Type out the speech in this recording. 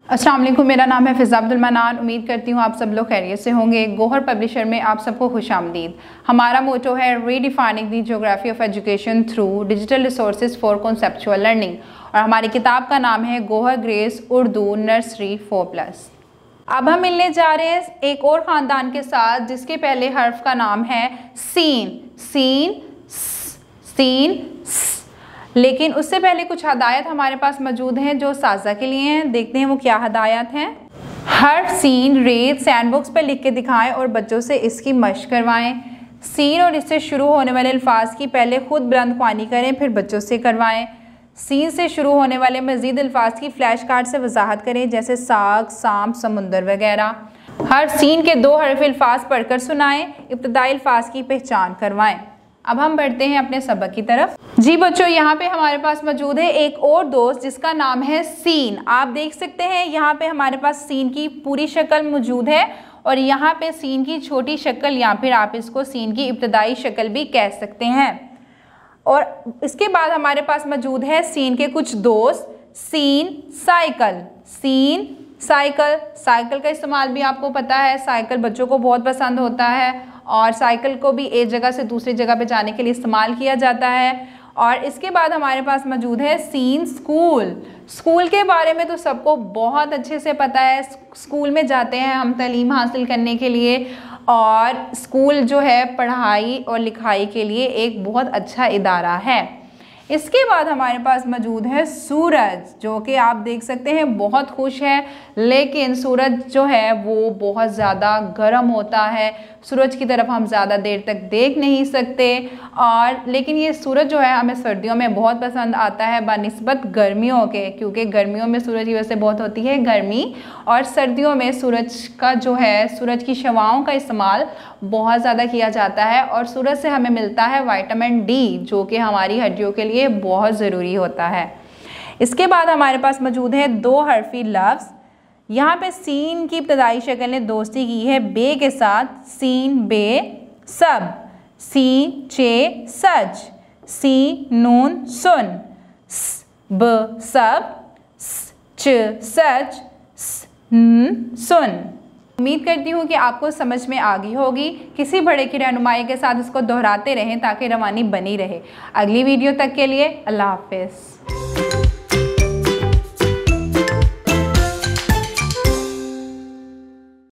अस्सलाम वालेकुम, मेरा नाम है फ़िज़ा अब्दुल मनान। उम्मीद करती हूँ आप सब लोग खैरियत से होंगे। गौहर पब्लिशर में आप सबको खुशामदीद। हमारा मोटो है redefining the geography of education through digital resources for conceptual learning, और हमारी किताब का नाम है गौहर ग्रेस उर्दू नर्सरी 4+। अब हम मिलने जा रहे हैं एक और ख़ानदान के साथ जिसके पहले हर्फ का नाम है सीन। सीन सीन स। लेकिन उससे पहले कुछ हदायत हमारे पास मौजूद हैं जो साजा के लिए हैं। देखते हैं वो क्या हदायत हैं। हर्फ सीन रेत सैंडबॉक्स पर लिख के दिखाएं और बच्चों से इसकी मशक करवाएं। सीन और इससे शुरू होने वाले अल्फाज की पहले खुद बुलंद ख्वानी करें, फिर बच्चों से करवाएं। सीन से शुरू होने वाले मज़ीद अल्फाज की फ्लैश कार्ड से वजाहत करें, जैसे साग, सांप, समुंदर वगैरह। हर सीन के 2 हरफ अल्फाज पढ़कर सुनाएं। इब्तदाई अल्फाज की पहचान करवाएं। अब हम बढ़ते हैं अपने सबक की तरफ। जी बच्चों, यहाँ पे हमारे पास मौजूद है एक और दोस्त जिसका नाम है सीन। आप देख सकते हैं यहाँ पे हमारे पास सीन की पूरी शक्ल मौजूद है और यहाँ पे सीन की छोटी शक्ल, या फिर आप इसको सीन की इब्तदाई शक्ल भी कह सकते हैं। और इसके बाद हमारे पास मौजूद है सीन के कुछ दोस्त। सीन साइकिल। सीन साइकिल। साइकिल का इस्तेमाल भी आपको पता है, साइकिल बच्चों को बहुत पसंद होता है और साइकिल को भी एक जगह से दूसरी जगह पे जाने के लिए इस्तेमाल किया जाता है। और इसके बाद हमारे पास मौजूद है सीन स्कूल। स्कूल के बारे में तो सबको बहुत अच्छे से पता है। स्कूल में जाते हैं हम तालीम हासिल करने के लिए, और स्कूल जो है पढ़ाई और लिखाई के लिए एक बहुत अच्छा इदारा है। इसके बाद हमारे पास मौजूद है सूरज, जो कि आप देख सकते हैं बहुत खुश है, लेकिन सूरज जो है वो बहुत ज़्यादा गर्म होता है। सूरज की तरफ हम ज़्यादा देर तक देख नहीं सकते, और लेकिन ये सूरज जो है हमें सर्दियों में बहुत पसंद आता है बनिस्बत गर्मियों के, क्योंकि गर्मियों में सूरज की वजह से बहुत होती है गर्मी, और सर्दियों में सूरज का जो है सूरज की शवाओं का इस्तेमाल बहुत ज़्यादा किया जाता है, और सूरज से हमें मिलता है विटामिन डी, जो कि हमारी हड्डियों के लिए बहुत ज़रूरी होता है। इसके बाद हमारे पास मौजूद है 2 हरफी लफ्ज़। यहाँ पे सीन की इब्तदाई शक्ल ने दोस्ती की है बे के साथ। सीन बे सब। सी चे सच। सी नून सुन। स ब सब। स च सच। स न सुन। उम्मीद करती हूँ कि आपको समझ में आ गई होगी। किसी बड़े की रहनुमाई के साथ इसको दोहराते रहें ताकि रवानी बनी रहे। अगली वीडियो तक के लिए अल्लाह हाफ़िज़।